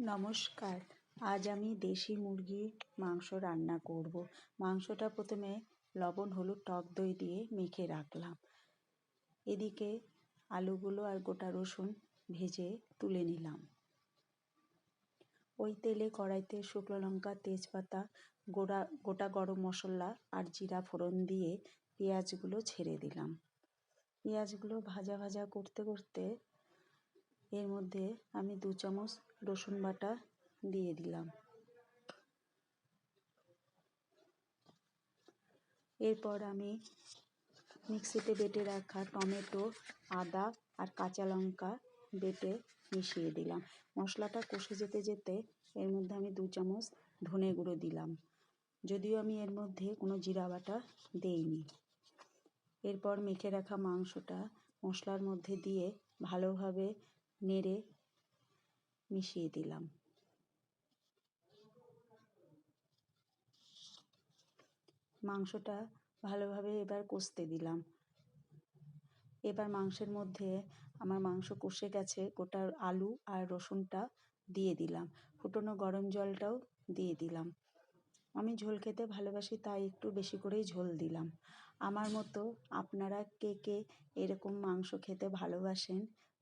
নমস্কার। আজ আমি দেশি মুরগির মাংস রান্না করব। মাংসটা প্রথমে লবণ হলুদ টক দই দিয়ে মেখে রাখলাম। এদিকে আলুগুলো আর গোটা রসুন ভেজে তুলে নিলাম। ওই তেলে কড়াইতে শুকনো লঙ্কা তেজপাতা গোটা গরম মশলা আর জিরা ফোড়ন দিয়ে পেঁয়াজগুলো ছেড়ে দিলাম। পেঁয়াজগুলো ভাজা ভাজা করতে করতে এর মধ্যে আমি 2 চামচ রসুন বাটা দিয়ে দিলাম। এরপর আমি মিক্সিতে বেটে রাখা টমেটো আদা আর কাঁচা লঙ্কা বেটে মিশিয়ে দিলাম। মশলাটা কষে যেতে যেতে এর মধ্যে আমি 2 চামচ ধনে গুঁড়ো দিলাম, যদিও আমি এর মধ্যে কোনো জিরা বাটা দেইনি। এরপর মেখে রাখা মাংসটা মশলার মধ্যে দিয়ে ভালোভাবে নেড়ে মিশিয়ে দিলাম। মাংসটা ভালোভাবে এবার কষতে দিলাম। এবার মাংসের মধ্যে আমার মাংস কষে গেছে, গোটা আলু আর রসুনটা দিয়ে দিলাম। ফুটনো গরম জলটাও দিয়ে দিলাম। আমি ঝোল খেতে ভালোবাসি, তাই একটু বেশি করেই ঝোল দিলাম। আমার মতো আপনারা কে কে এরকম মাংস খেতে ভালোবাসেন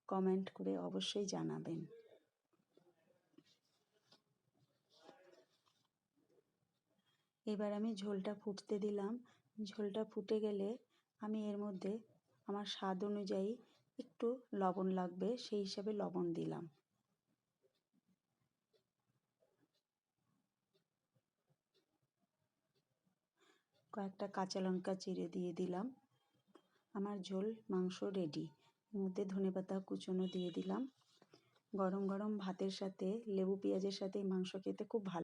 কমেন্ট করে অবশ্যই জানাবেন। এবার আমি ঝোলটা ফুটতে দিলাম। ঝোলটা ফুটে গেলে আমি এর মধ্যে আমার স্বাদ অনুযায়ী একটু লবণ লাগবে, সেই হিসাবে লবণ দিলাম। কয়েকটা কাঁচা লঙ্কা চিড়ে দিয়ে দিলাম। আমার ঝোল মাংস রেডি। এর মধ্যে ধনেপাতা কুচনো দিয়ে দিলাম। গরম গরম ভাতের সাথে লেবু পেঁয়াজের সাথে এই মাংস খেতে খুব ভালো।